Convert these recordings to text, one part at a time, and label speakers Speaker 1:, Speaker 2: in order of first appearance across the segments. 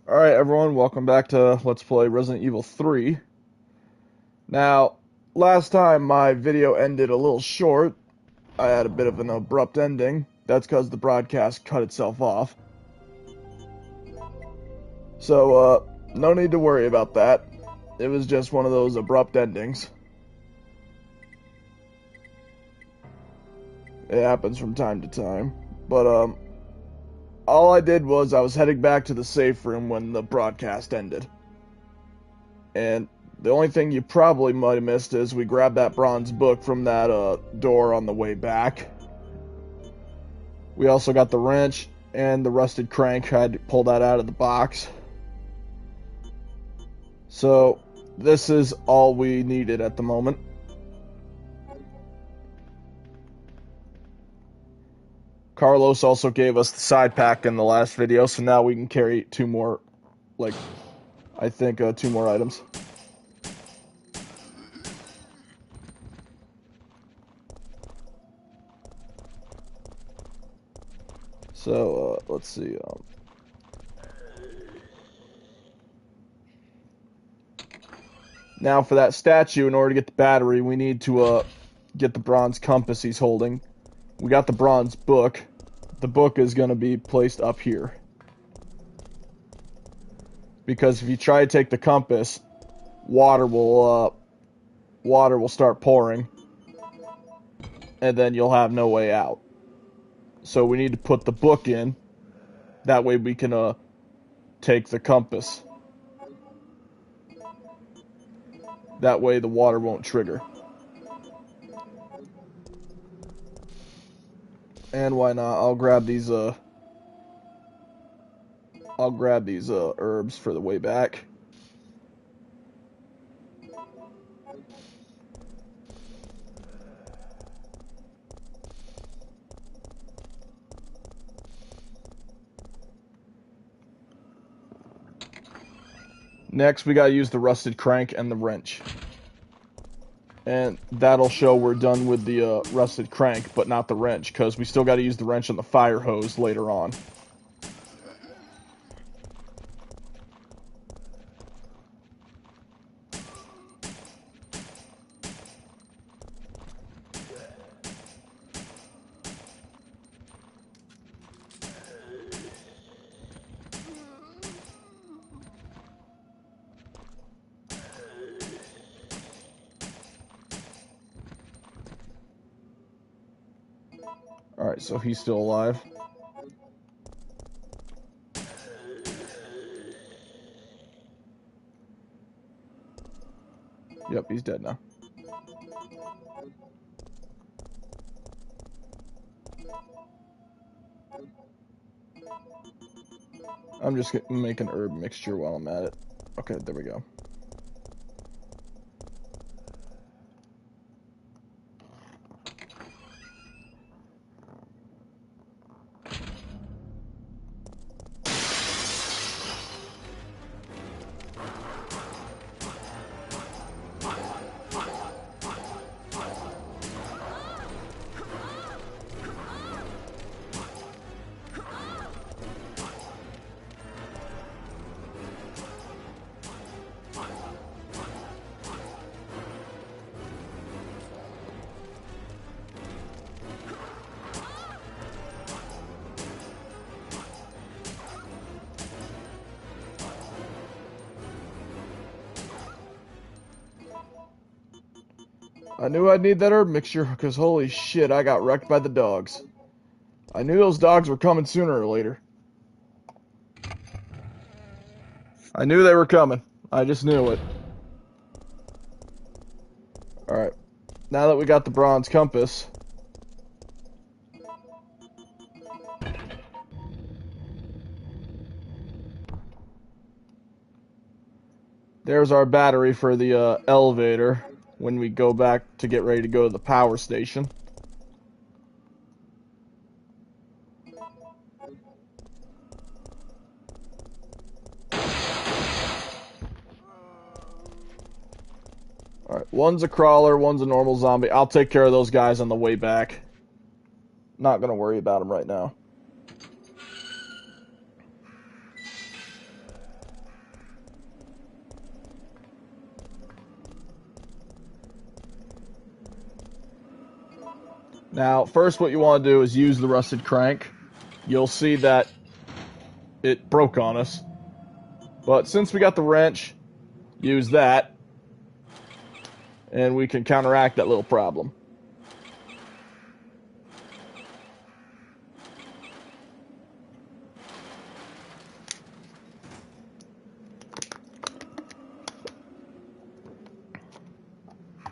Speaker 1: Alright everyone, welcome back to Let's Play Resident Evil 3. Now, last time my video ended a little short. I had a bit of an abrupt ending. That's because the broadcast cut itself off. So, no need to worry about that. It was just one of those abrupt endings. It happens from time to time. But, all I did was I was heading back to the safe room when the broadcast ended. And the only thing you probably might have missed is we grabbed that bronze book from that door on the way back. We also got the wrench and the rusted crank. I had to pull that out of the box. So this is all we needed at the moment. Carlos also gave us the side pack in the last video, so now we can carry two more, I think two more items. So, let's see. Now for that statue, in order to get the battery, we need to get the bronze compass he's holding. We got the bronze book. The book is going to be placed up here. Because if you try to take the compass, water will start pouring. And then you'll have no way out. So we need to put the book in. That way we can take the compass. That way the water won't trigger. And why not? I'll grab these herbs for the way back. Next, we gotta use the rusted crank and the wrench. And that'll show we're done with the rusted crank, but not the wrench, because we still gotta use the wrench on the fire hose later on. Alright, so he's still alive. Yep, he's dead now. I'm just gonna make an herb mixture while I'm at it. Okay, there we go. I knew I'd need that herb mixture, because holy shit, I got wrecked by the dogs. I knew those dogs were coming sooner or later. I knew they were coming. I just knew it. Alright. Now that we got the bronze compass, there's our battery for the elevator when we go back to get ready to go to the power station. Alright, one's a crawler, one's a normal zombie. I'll take care of those guys on the way back. Not gonna worry about them right now. Now, first what you want to do is use the rusted crank. You'll see that it broke on us. But since we got the wrench, use that, and we can counteract that little problem.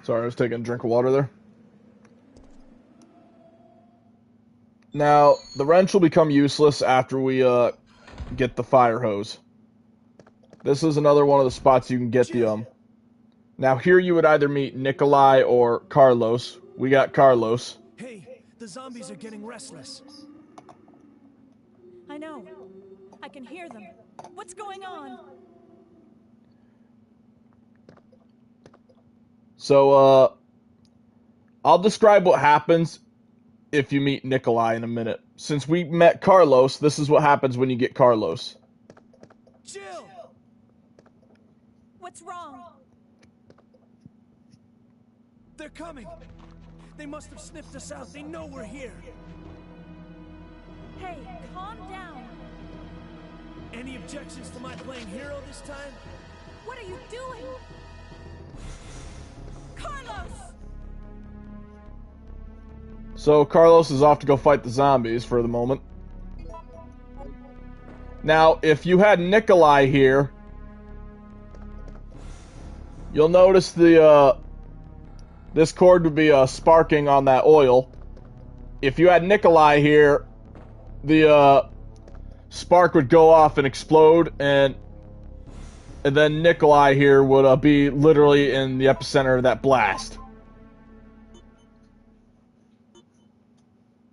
Speaker 1: Sorry, I was taking a drink of water there. Now, the wrench will become useless after we get the fire hose. This is another one of the spots you can get the Now here you would either meet Nikolai or Carlos. We got Carlos.
Speaker 2: Hey, the zombies are getting restless.
Speaker 3: I know. I can hear them. What's going on?
Speaker 1: So, I'll describe what happens if you meet Nikolai in a minute. Since we met Carlos, this is what happens when you get Carlos.
Speaker 2: Jill!
Speaker 3: What's wrong?
Speaker 2: They're coming! They must have sniffed us out. They know we're here.
Speaker 3: Hey, calm down.
Speaker 2: Any objections to my playing hero this time?
Speaker 3: What are you doing? Carlos!
Speaker 1: So Carlos is off to go fight the zombies for the moment. Now, if you had Nikolai here, you'll notice the this cord would be sparking on that oil. If you had Nikolai here, the spark would go off and explode, and then Nikolai here would be literally in the epicenter of that blast.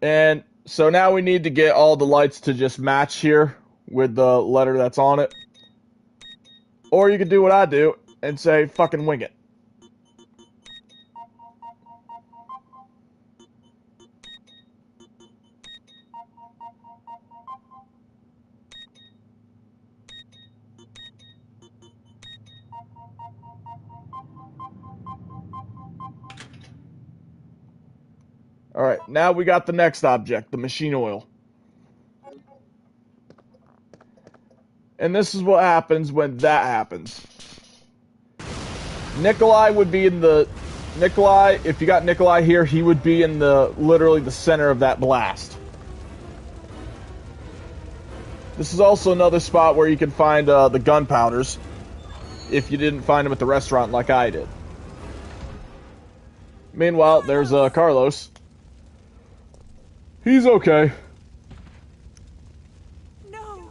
Speaker 1: And so now we need to get all the lights to just match here with the letter that's on it. Or you could do what I do and say, fucking wing it. Alright, now we got the next object, the machine oil. And this is what happens when that happens. Nikolai would be in the... Nikolai, if you got Nikolai here, he would be in the... literally the center of that blast. This is also another spot where you can find the gunpowders. If you didn't find them at the restaurant like I did. Meanwhile, there's Carlos. He's okay.
Speaker 3: No.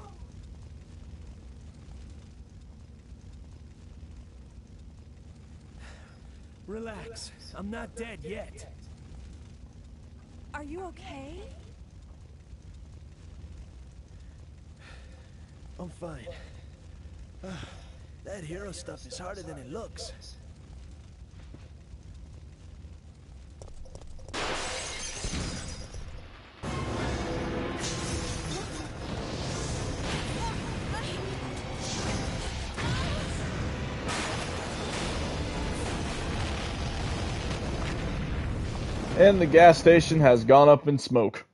Speaker 2: Relax. I'm not dead yet.
Speaker 3: Are you okay?
Speaker 2: I'm fine. That hero stuff is harder than it looks.
Speaker 1: And the gas station has gone up in smoke.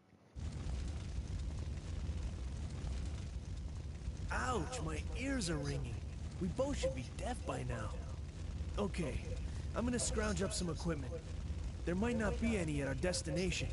Speaker 2: Ouch, my ears are ringing. We both should be deaf by now. Okay, I'm gonna scrounge up some equipment. There might not be any at our destination.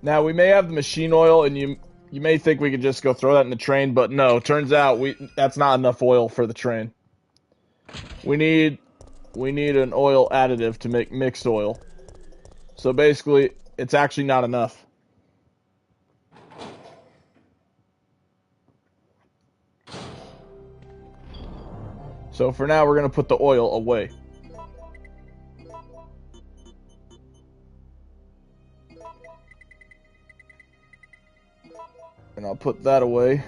Speaker 1: Now, we may have the machine oil, and you may think we could just go throw that in the train, but no, turns out that's not enough oil for the train. We need an oil additive to make mixed oil. So basically, it's actually not enough. So for now, we're going to put the oil away. And I'll put that away.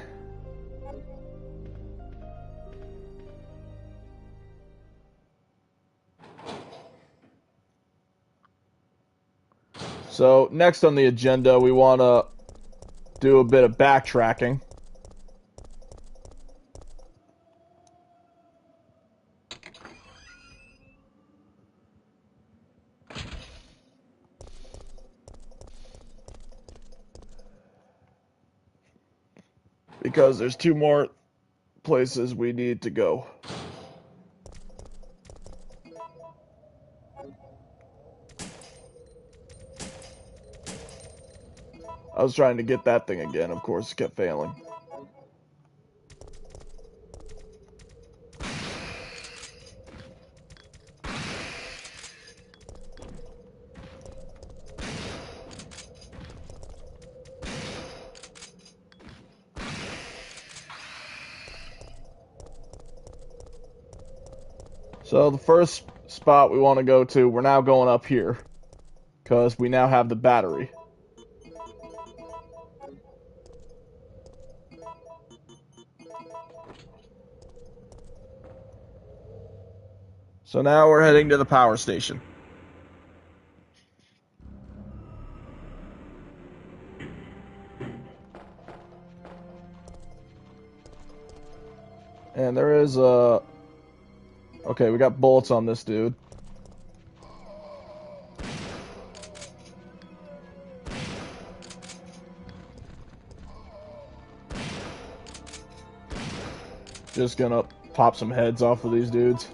Speaker 1: So next on the agenda, we want to do a bit of backtracking. Because there's 2 more places we need to go. I was trying to get that thing again, of course, it kept failing. So the first spot we want to go to, we're now going up here. Because we now have the battery. So now we're heading to the power station. And there is a... Okay, we got bullets on this dude. Just gonna pop some heads off of these dudes.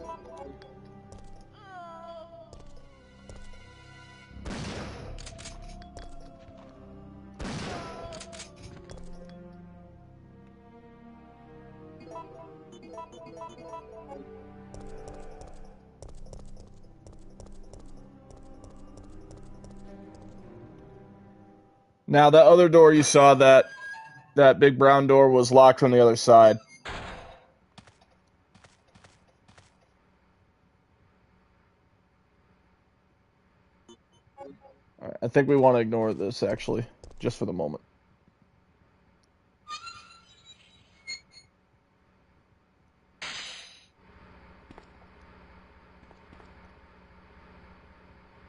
Speaker 1: Now, that other door you saw, that big brown door was locked from the other side. Alright, I think we want to ignore this, actually, just for the moment.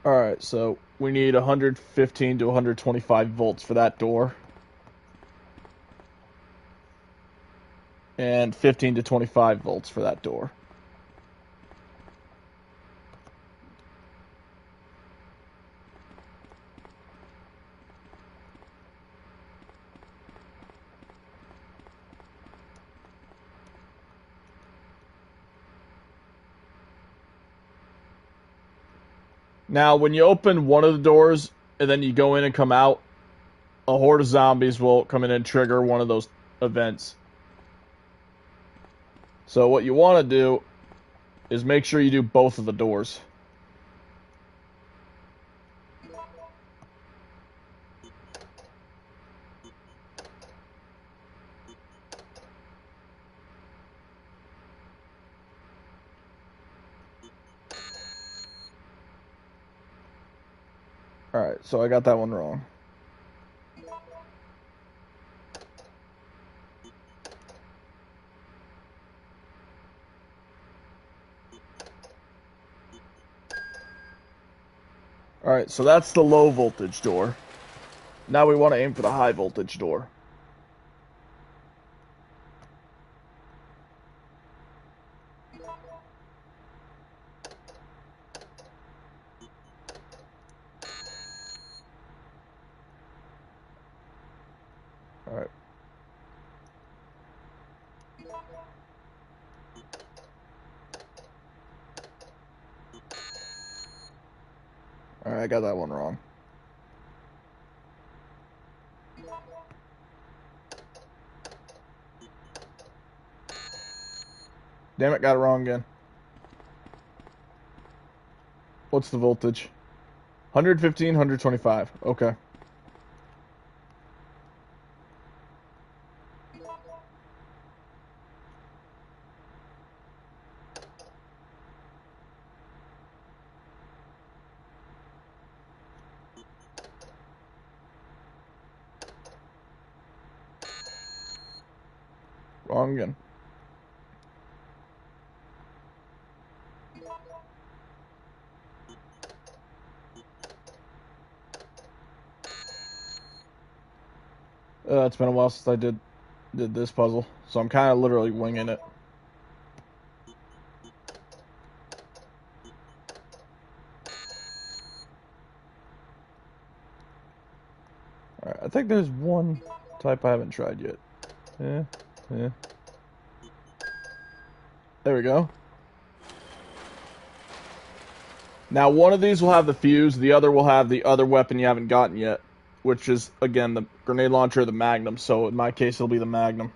Speaker 1: Alright, so we need 115 to 125 volts for that door. And 15 to 25 volts for that door. Now, when you open one of the doors, and then you go in and come out, a horde of zombies will come in and trigger one of those events. So what you want to do is make sure you do both of the doors. Alright, so I got that one wrong. Alright, so that's the low voltage door. Now we want to aim for the high voltage door. Alright. Alright, I got that one wrong. Damn it, got it wrong again. What's the voltage? 115, 125. Okay. Wrong again. It's been a while since I did this puzzle, so I'm kind of literally winging it. Alright, I think there's one type I haven't tried yet. Yeah. There we go. Now, one of these will have the fuse, the other will have the other weapon you haven't gotten yet, which is, again, the grenade launcher or the Magnum, so in my case, it'll be the Magnum.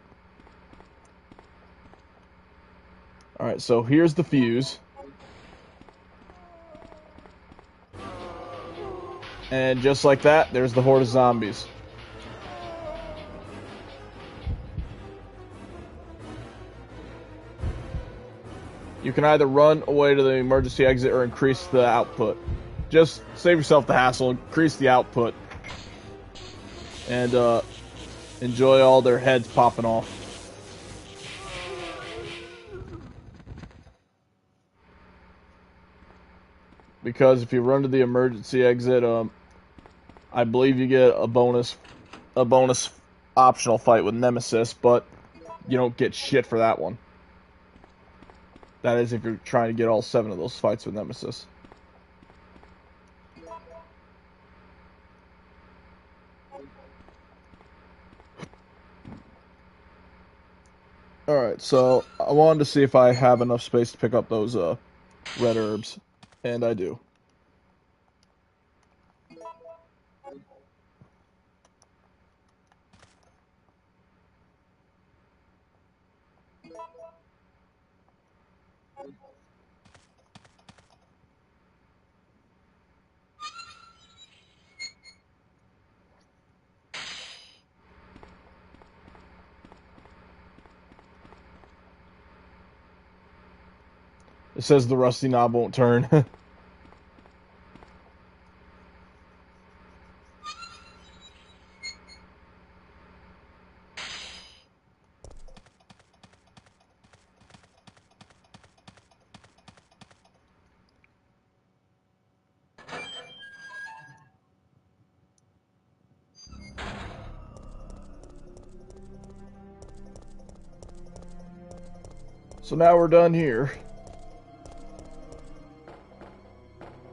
Speaker 1: Alright, so here's the fuse. And just like that, there's the horde of zombies. You can either run away to the emergency exit or increase the output. Just save yourself the hassle, increase the output, and enjoy all their heads popping off. Because if you run to the emergency exit, I believe you get a bonus optional fight with Nemesis, but you don't get shit for that one. That is if you're trying to get all 7 of those fights with Nemesis. Alright, so I wanted to see if I have enough space to pick up those red herbs, and I do. It says the rusty knob won't turn. So now we're done here.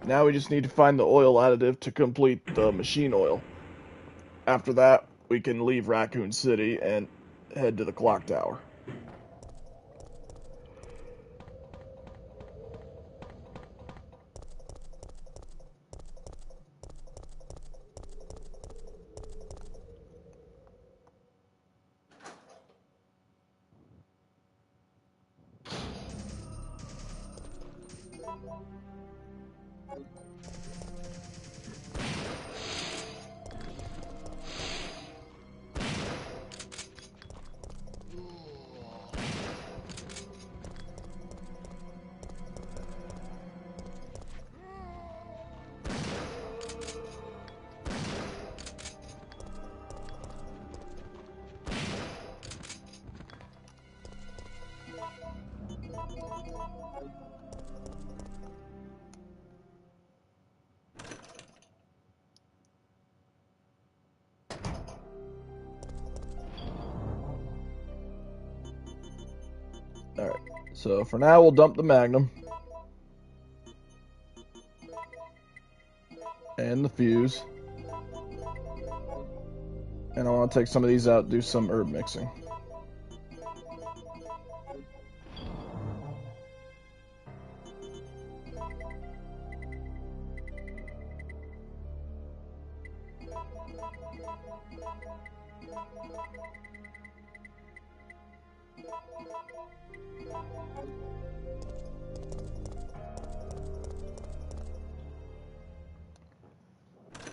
Speaker 1: Now we just need to find the oil additive to complete the machine oil. After that, we can leave Raccoon City and head to the clock tower. Alright, so for now we'll dump the Magnum. And the fuse. And I want to take some of these out and do some herb mixing.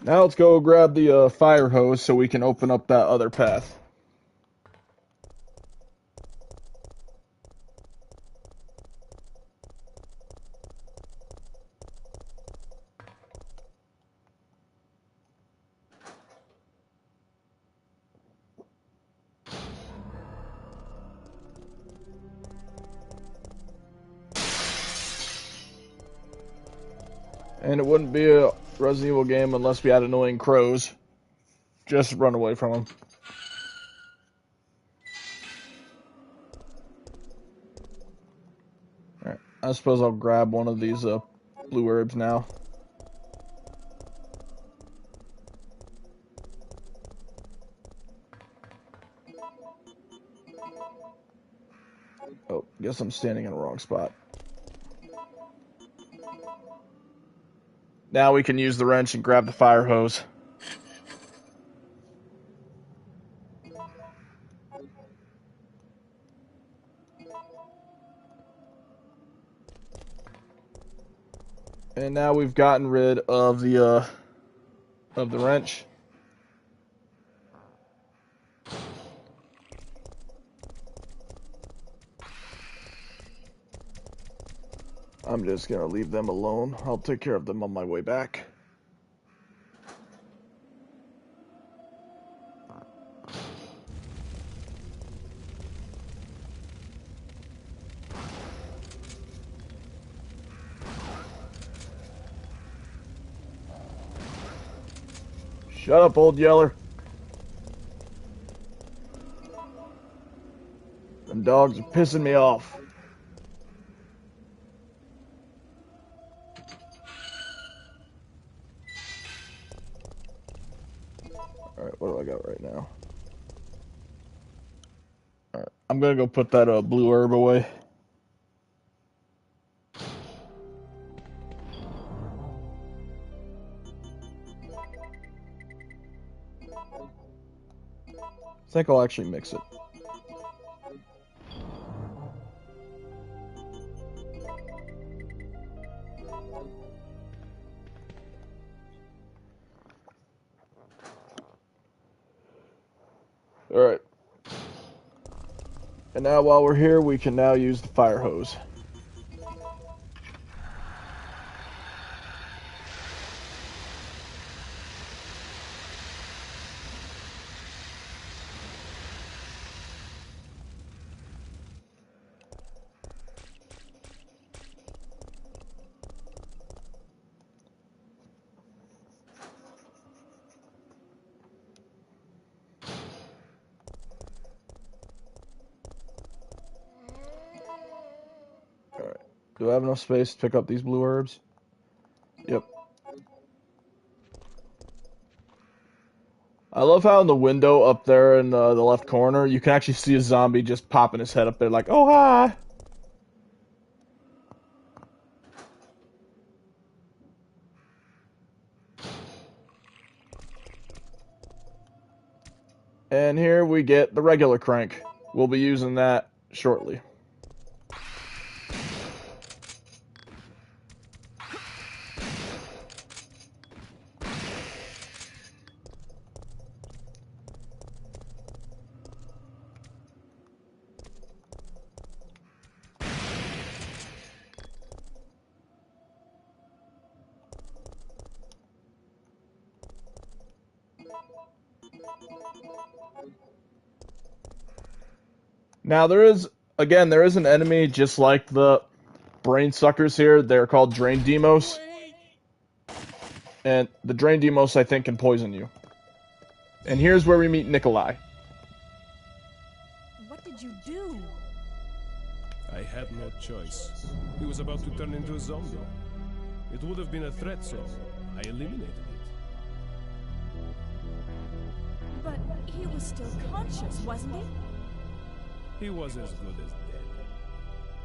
Speaker 1: Now let's go grab the fire hose so we can open up that other path. And it wouldn't be a Resident Evil game unless we had annoying crows. Just run away from them. Alright, I suppose I'll grab one of these blue herbs now. Oh, guess I'm standing in the wrong spot. Now we can use the wrench and grab the fire hose. And now we've gotten rid of the wrench. I'm just gonna leave them alone. I'll take care of them on my way back. Shut up, old yeller. Them dogs are pissing me off. Alright, what do I got right now? Alright, I'm gonna go put that blue herb away. I think I'll actually mix it. Alright. And now while we're here, we can now use the fire hose. Do I have enough space to pick up these blue herbs? Yep. I love how in the window up there in the left corner, you can actually see a zombie just popping his head up there like, oh, hi! And here we get the regular crank. We'll be using that shortly. Now there is an enemy just like the brain suckers here. They're called Drain Demos. And the Drain Demos, I think, can poison you. And here's where we meet Nikolai.
Speaker 3: What did you do?
Speaker 4: I had no choice. He was about to turn into a zombie. It would have been a threat, so I eliminated it.
Speaker 3: But he was still conscious, wasn't he?
Speaker 4: He was as good as dead.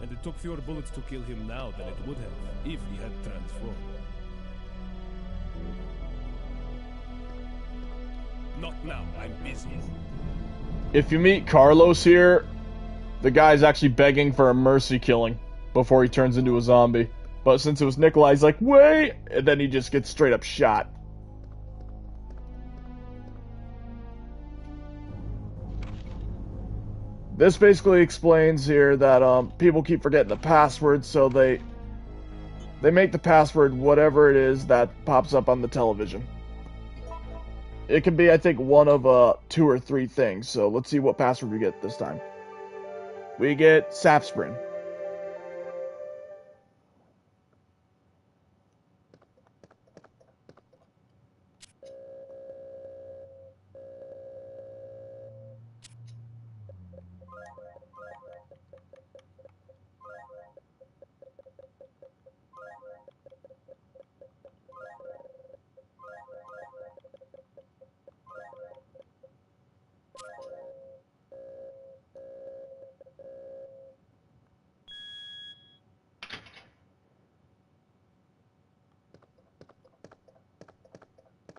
Speaker 4: And it took fewer bullets to kill him now than it would have if he had transformed. Not now, I'm busy.
Speaker 1: If you meet Carlos here, the guy's actually begging for a mercy killing before he turns into a zombie. But since it was Nikolai, he's like, wait! And then he just gets straight up shot. This basically explains here that people keep forgetting the password, so they make the password whatever it is that pops up on the television. It can be, I think, one of 2 or 3 things. So let's see what password we get this time. We get Sapsprin.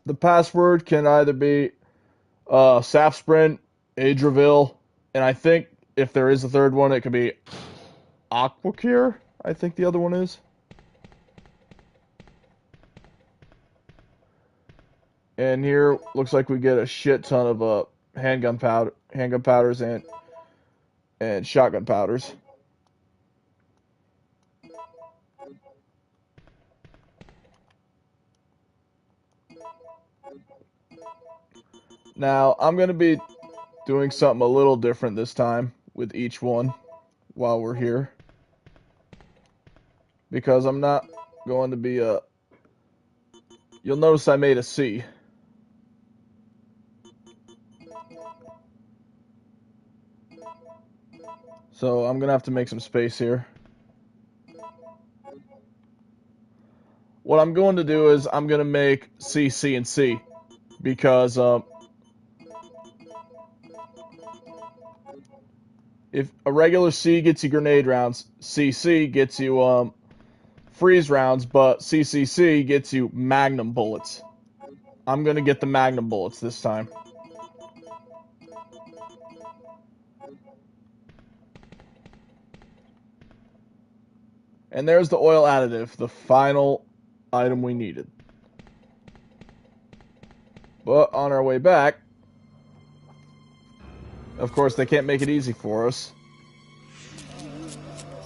Speaker 1: The password can either be Sapsprint, Adraville, and I think if there is a third one, it could be Aquacure. I think the other one is. And here looks like we get a shit ton of handgun powders, and shotgun powders. Now, I'm going to be doing something a little different this time with each one while we're here. Because I'm not going to be You'll notice I made a C. So I'm going to have to make some space here. What I'm going to do is I'm going to make C, C, and C. Because if a regular C gets you grenade rounds, CC gets you freeze rounds, but CCC gets you magnum bullets. I'm going to get the magnum bullets this time. And there's the oil additive, the final item we needed. But on our way back, of course, they can't make it easy for us.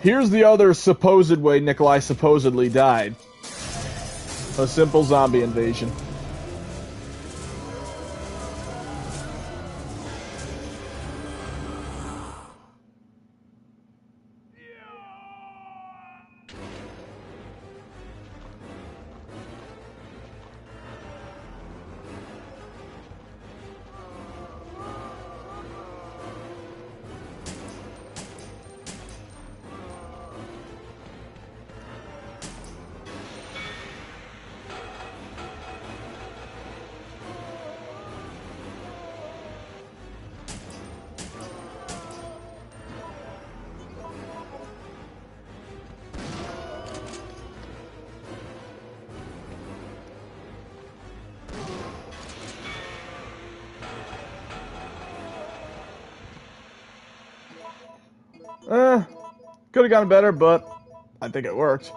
Speaker 1: Here's the other supposed way Nikolai supposedly died. A simple zombie invasion. Could have gotten better, but I think it worked.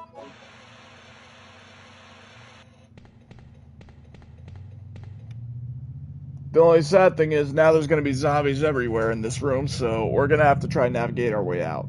Speaker 1: The only sad thing is now there's going to be zombies everywhere in this room, so we're going to have to try and navigate our way out.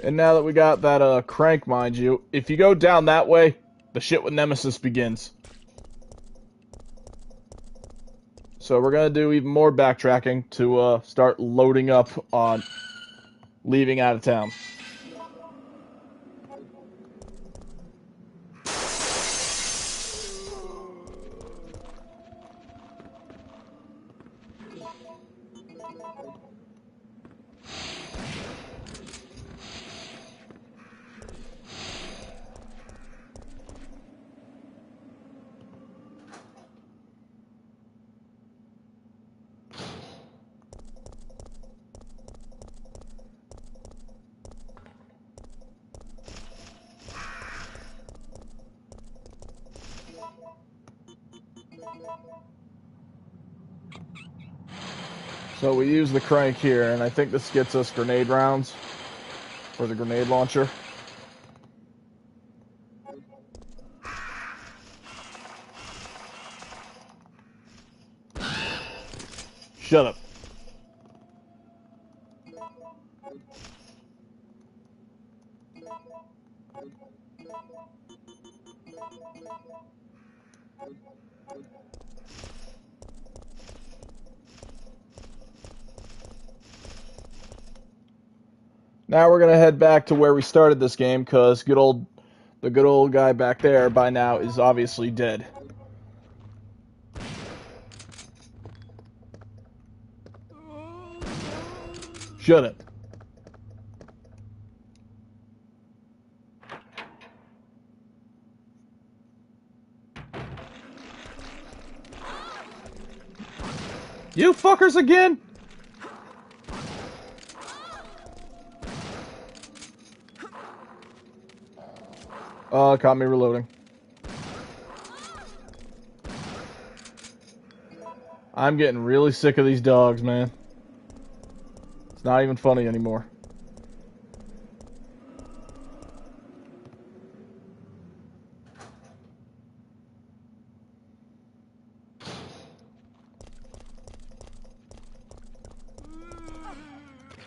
Speaker 1: And now that we got that crank, mind you, if you go down that way, the shit with Nemesis begins. So we're going to do even more backtracking to start loading up on leaving out of town. So we use the crank here, and I think this gets us grenade rounds for the grenade launcher. Shut up. Now we're gonna head back to where we started this game, cause the good old guy back there by now is obviously dead. Shut up. You fuckers again? Caught me reloading. I'm getting really sick of these dogs, man. It's not even funny anymore.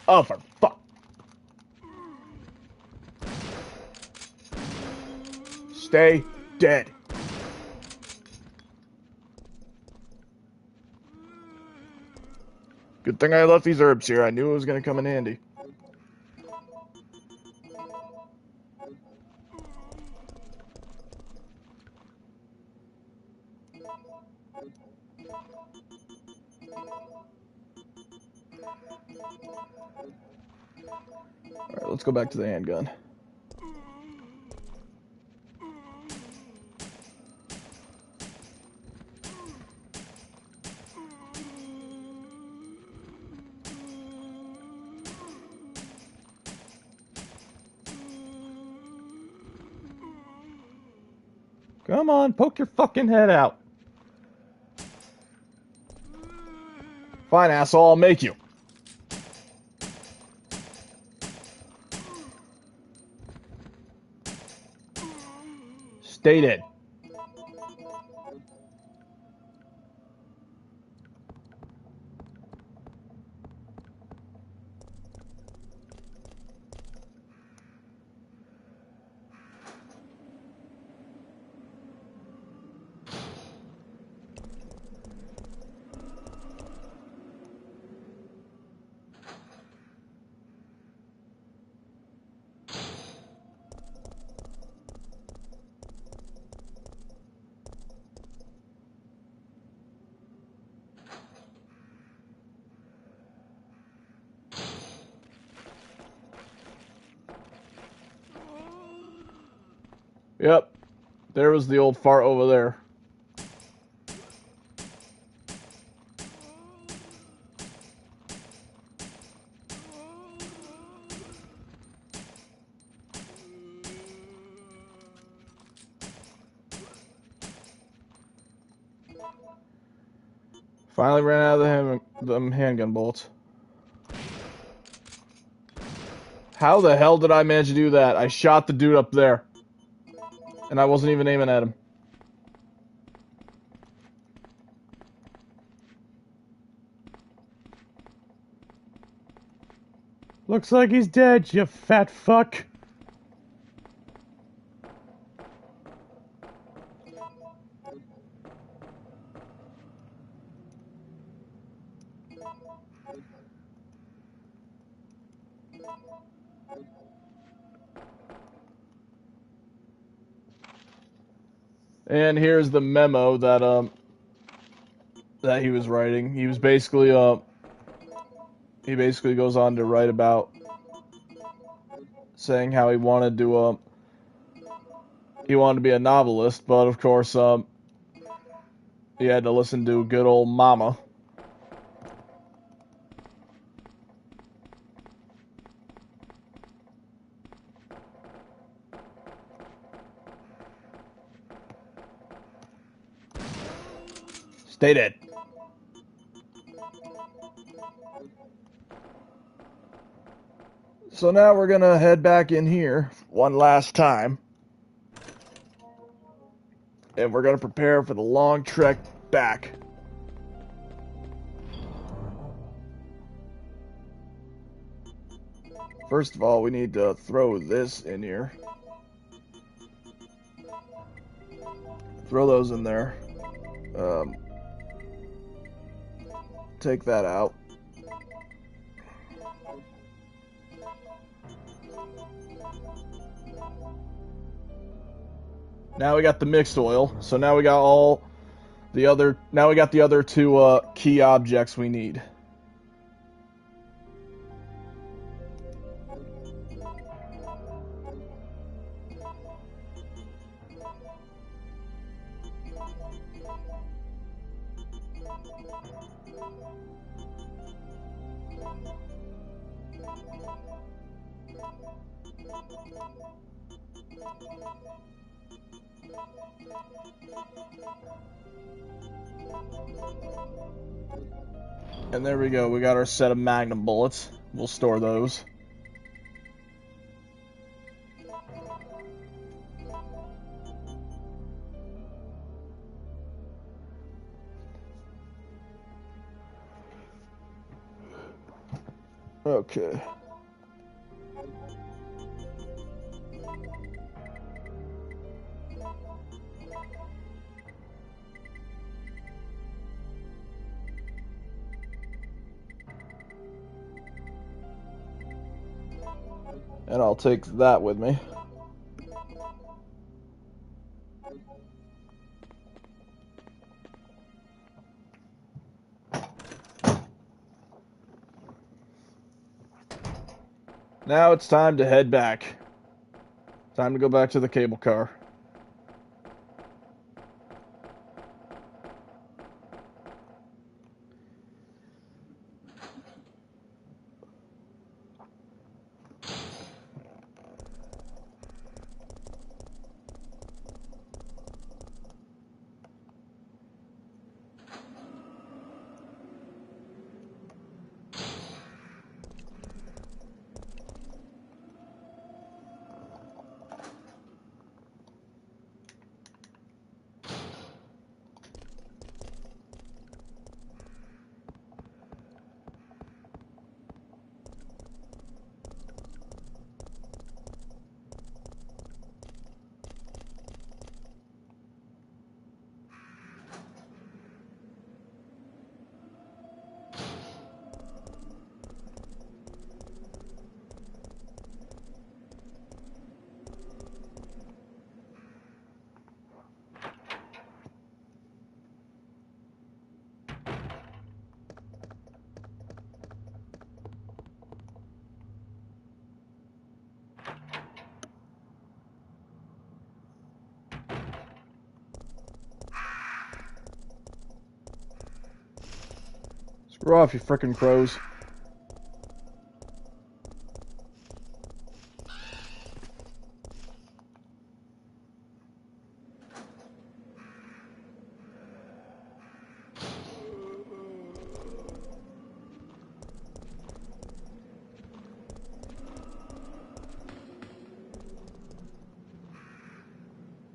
Speaker 1: Oh, for fuck. Stay dead. Good thing I left these herbs here. I knew it was going to come in handy. Alright, let's go back to the handgun. Come on, poke your fucking head out. Fine, asshole, I'll make you. Stay dead. Yep. There was the old fart over there. Finally ran out of the handgun bullets. How the hell did I manage to do that? I shot the dude up there. And I wasn't even aiming at him. Looks like he's dead, you fat fuck. And here's the memo that he was writing. He was basically he basically goes on to write about saying how he wanted to be a novelist, but of course he had to listen to good old mama. Stay dead. So now we're gonna head back in here one last time. And we're gonna prepare for the long trek back. First of all, we need to throw this in here. Throw those in there. Take that out. Now we got the mixed oil, so now we got all the other. Now we got the other two key objects we need. And there we go, we got our set of Magnum bullets. We'll store those. Okay. And I'll take that with me. Now it's time to head back. Time to go back to the cable car. Screw off, you frickin' crows.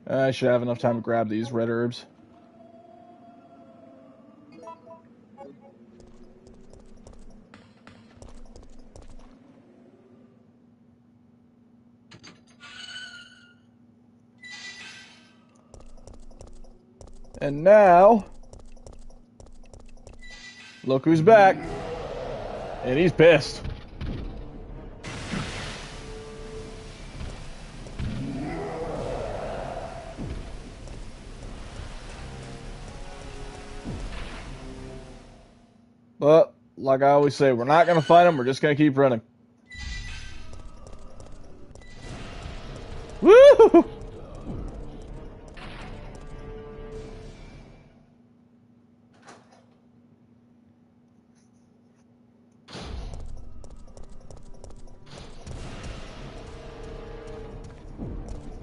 Speaker 1: I should have enough time to grab these red herbs. And now, look who's back. And he's pissed. But, like I always say, we're not going to fight him, we're just going to keep running. Woo!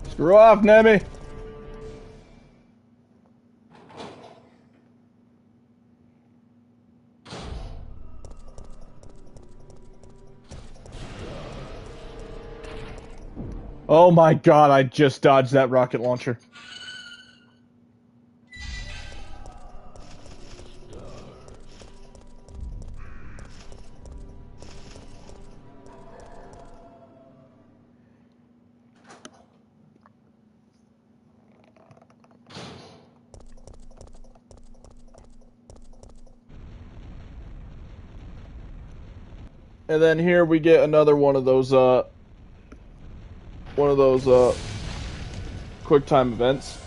Speaker 1: Screw off, Nemi! Oh my god, I just dodged that rocket launcher. And then here we get another one of those quick time events.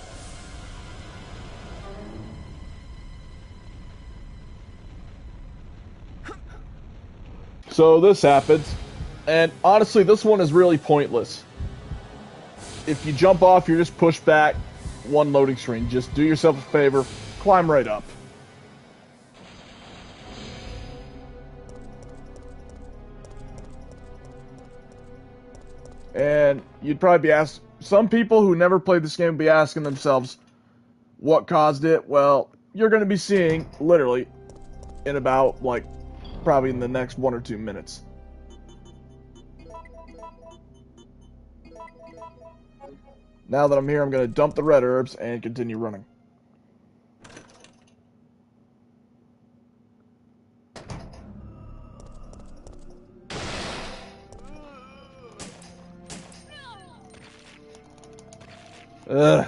Speaker 1: So this happens, and honestly, this one is really pointless. If you jump off, you're just pushed back one loading screen. Just do yourself a favor, climb right up. And you'd probably be asked, some people who never played this game would be asking themselves, what caused it? Well, you're going to be seeing, literally, in about, like, probably in the next 1 or 2 minutes. Now that I'm here, I'm going to dump the red herbs and continue running. Ugh.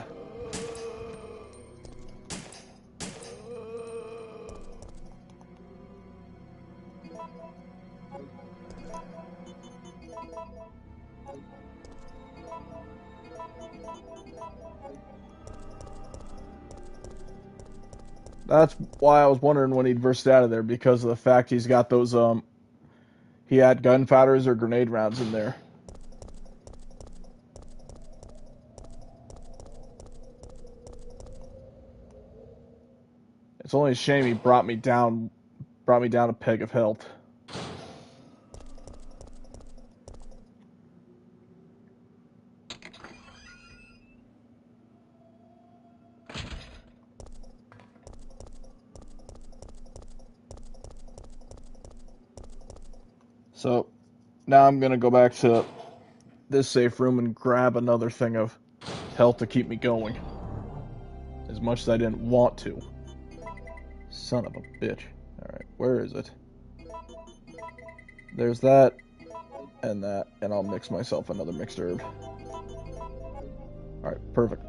Speaker 1: That's why I was wondering when he'd burst out of there, because of the fact he's got those, he had gunpowders or grenade rounds in there. It's only a shame he brought me down a peg of health. So, now I'm gonna go back to this safe room and grab another thing of health to keep me going. As much as I didn't want to. Son of a bitch. Alright, where is it? There's that, and I'll mix myself another mixed herb. Alright, perfect.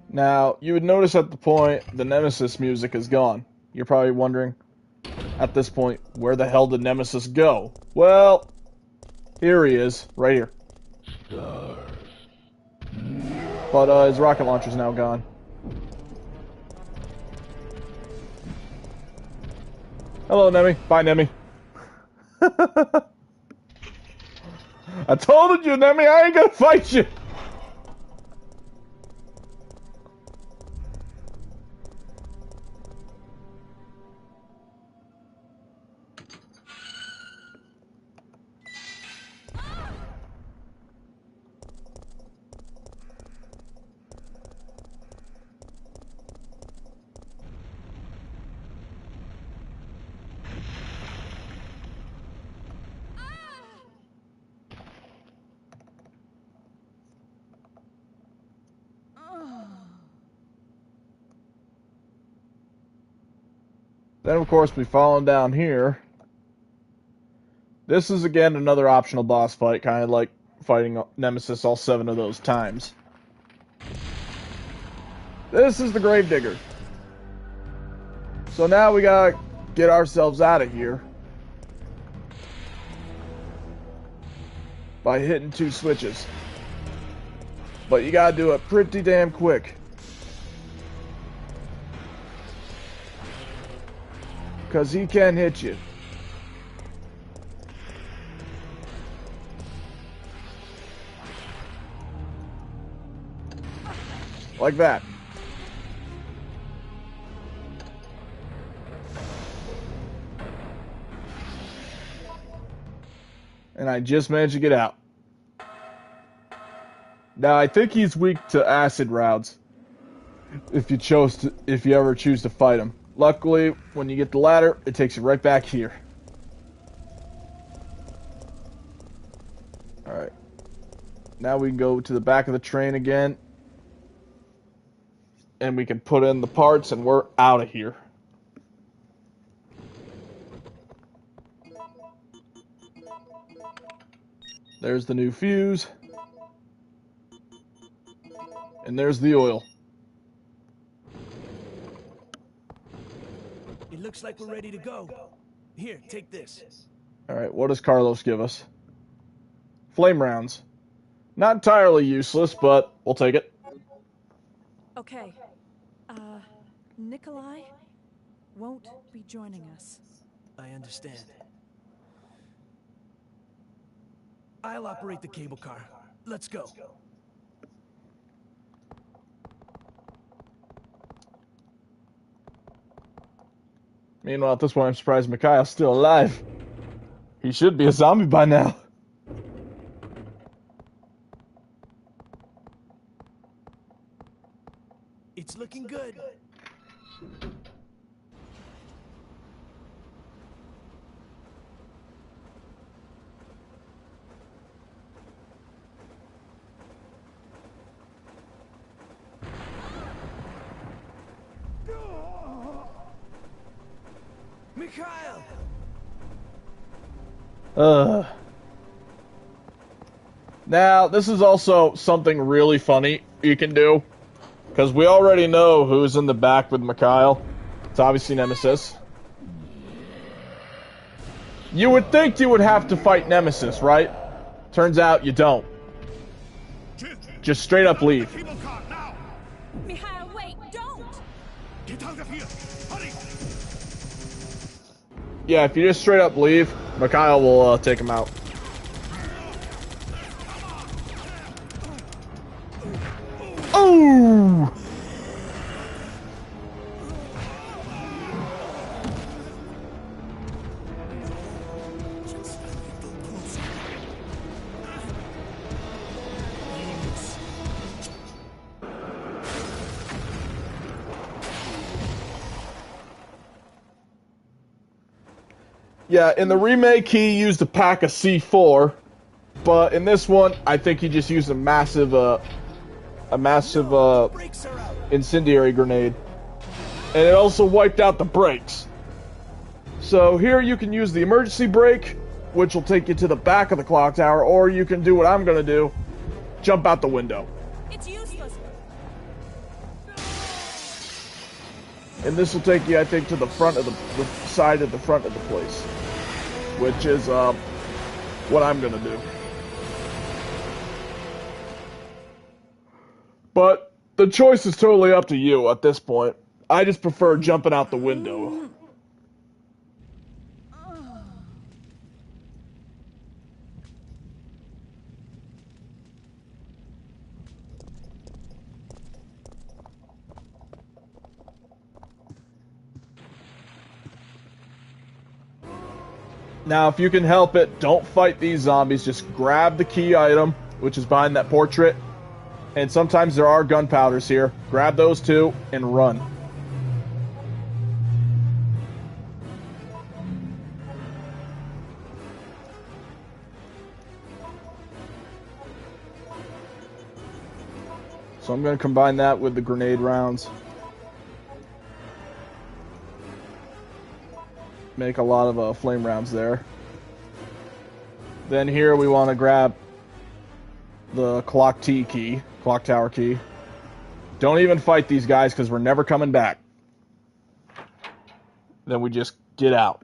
Speaker 1: Now, you would notice at the point the Nemesis music is gone. You're probably wondering, at this point, where the hell did Nemesis go? Well, here he is, right here. But his rocket launcher's now gone. Hello, Nemi. Bye, Nemi. I told you, Nemi, I ain't gonna fight you. Then, of course, we fall down here. This is, again, another optional boss fight, kind of like fighting Nemesis all 7 of those times. This is the Gravedigger. So now we gotta get ourselves out of here by hitting 2 switches. But you gotta do it pretty damn quick. Because he can hit you. Like that. And I just managed to get out. Now, I think he's weak to acid rounds. If you ever choose to fight him. Luckily, when you get the ladder, it takes you right back here. Alright. Now we can go to the back of the train again. And we can put in the parts and we're out of here. There's the new fuse. And there's the oil.
Speaker 2: It looks like we're ready to go. Here, take this.
Speaker 1: Alright, what does Carlos give us? Flame rounds. Not entirely useless, but we'll take it.
Speaker 3: Okay. Nikolai won't be joining us.
Speaker 2: I understand. I'll operate the cable car. Let's go.
Speaker 1: Meanwhile, at this point, I'm surprised Mikhail's still alive. He should be a zombie by now.
Speaker 2: It's looking good. Mikhail!
Speaker 1: Now, this is also something really funny you can do. Because we already know who's in the back with Mikhail. It's obviously Nemesis. You would think you would have to fight Nemesis, right? Turns out you don't. Just straight up leave.
Speaker 3: Mikhail, wait, don't!
Speaker 5: Get out of here! Hurry!
Speaker 1: Yeah, if you just straight up leave, Mikhail will take him out. Oh! Yeah, in the remake, he used a pack of C4, but in this one, I think he just used a massive incendiary grenade. And it also wiped out the brakes. So here you can use the emergency brake, which will take you to the back of the clock tower, or you can do what I'm gonna do, jump out the window.
Speaker 3: It's useless.
Speaker 1: And this will take you, I think, to the front of the side of the front of the place, which is what I'm gonna do. But the choice is totally up to you at this point. I just prefer jumping out the window. Now, if you can help it, don't fight these zombies. Just grab the key item, which is behind that portrait. And sometimes there are gunpowders here. Grab those two and run. So I'm going to combine that with the grenade rounds. Make a lot of flame rounds there. Then here we want to grab the clock tower key. Don't even fight these guys because we're never coming back. Then we just get out.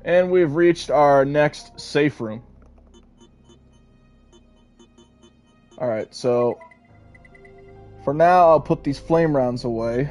Speaker 1: And we've reached our next safe room. Alright, so for now I'll put these flame rounds away.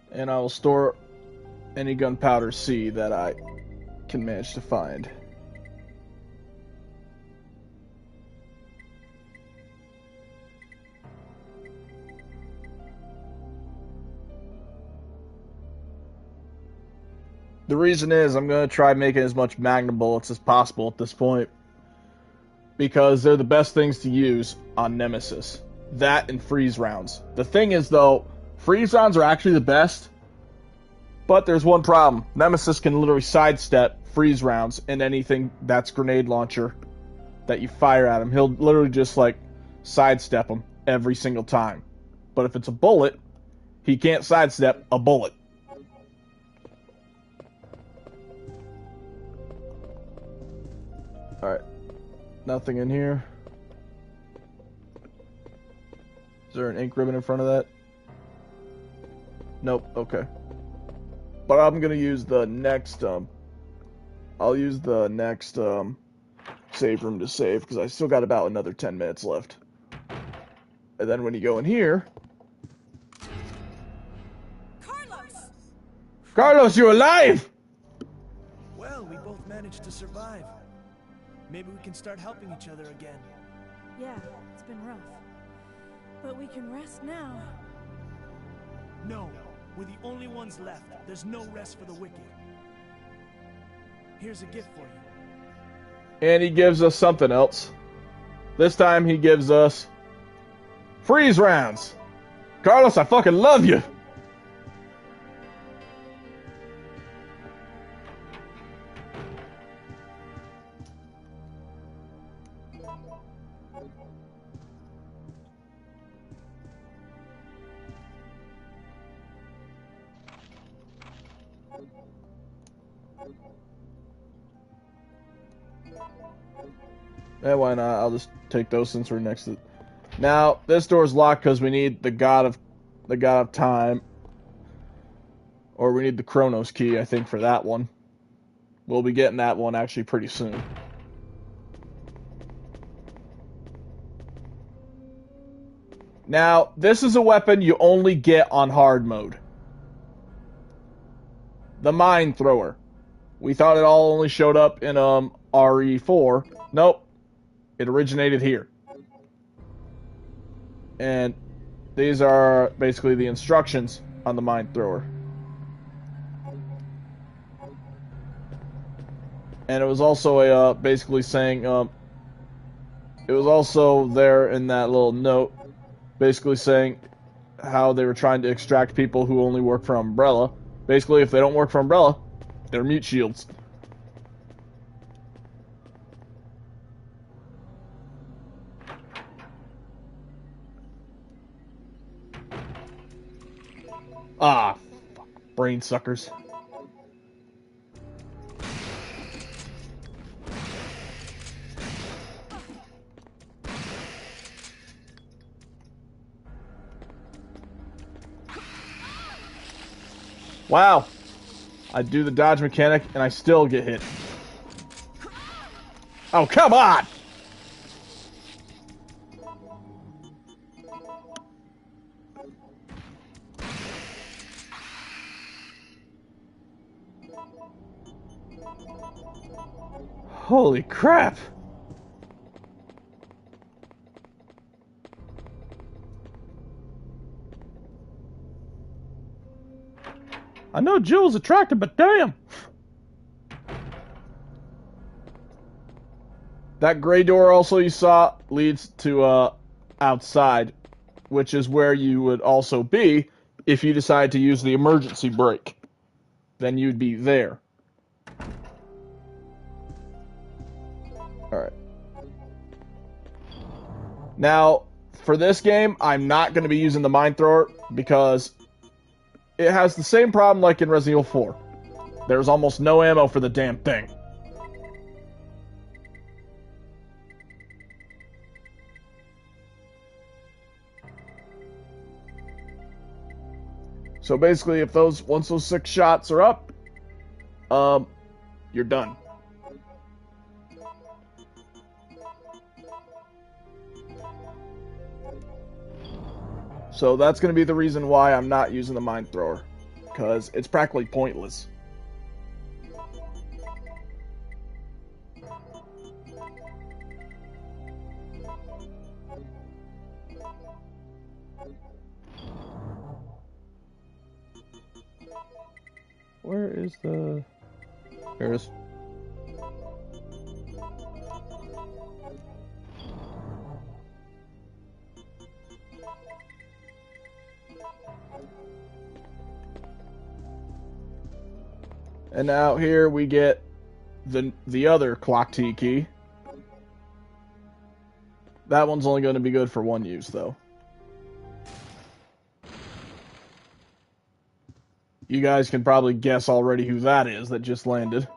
Speaker 1: And I will store any gunpowder C that I can manage to find. The reason is I'm going to try making as much Magnum bullets as possible at this point, because they're the best things to use on Nemesis. That and freeze rounds. The thing is, though, freeze rounds are actually the best, but there's one problem. Nemesis can literally sidestep freeze rounds and anything that's grenade launcher that you fire at him. He'll literally just, like, sidestep them every single time. But if it's a bullet, he can't sidestep a bullet. Alright. Nothing in here. Is there an ink ribbon in front of that? Nope, okay. But I'm gonna use the next, I'll use the next, save room to save, because I still got about another 10 minutes left. And then when you go in here...
Speaker 3: Carlos!
Speaker 1: Carlos, you're alive!
Speaker 2: Well, we both managed to survive. Maybe we can start helping each other again.
Speaker 3: Yeah, it's been rough. But we can rest now.
Speaker 2: No, we're the only ones left. There's no rest for the wicked. Here's a gift for you.
Speaker 1: And he gives us something else. This time he gives us freeze rounds. Carlos, I fucking love you. Yeah, why not? I'll just take those since we're next to... Now, this door's locked because we need the God of Time. Or we need the Chronos key, I think, for that one. We'll be getting that one actually pretty soon. Now, this is a weapon you only get on hard mode. The Mine Thrower. We thought it all only showed up in RE4. Nope. It originated here. And these are basically the instructions on the Mine Thrower. And it was also a basically saying it was also there in that little note basically saying how they were trying to extract people who only work for Umbrella. Basically, if they don't work for Umbrella, they're mute shields. Ah, fuck. Brain suckers. Wow. I do the dodge mechanic and I still get hit. Oh, come on! Holy crap! I know Jill's attractive, but damn! That gray door also you saw leads to outside, which is where you would also be if you decide to use the emergency brake. Then you'd be there. Alright. Now, for this game, I'm not going to be using the Mine Thrower because it has the same problem like in Resident Evil 4. There's almost no ammo for the damn thing. So basically, if once those 6 shots are up, you're done. So that's going to be the reason why I'm not using the mine thrower, because it's practically pointless. Where is the... There it is. And now here we get the other clock T key. That one's only going to be good for 1 use, though. You guys can probably guess already who that is that just landed.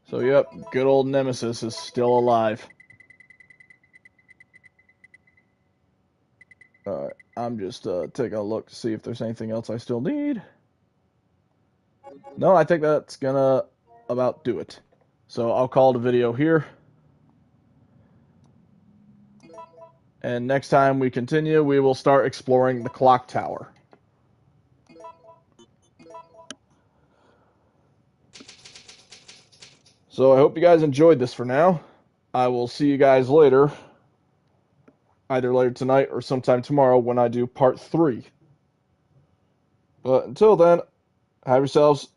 Speaker 1: So, yep, good old Nemesis is still alive. Alright, I'm just taking a look to see if there's anything else I still need. No, I think that's gonna about do it. So I'll call it a video here. And next time we continue, we will start exploring the clock tower. So I hope you guys enjoyed this for now. I will see you guys later. Either later tonight or sometime tomorrow when I do part 3. But until then, have yourselves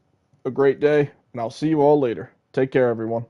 Speaker 1: a great day, and I'll see you all later. Take care, everyone.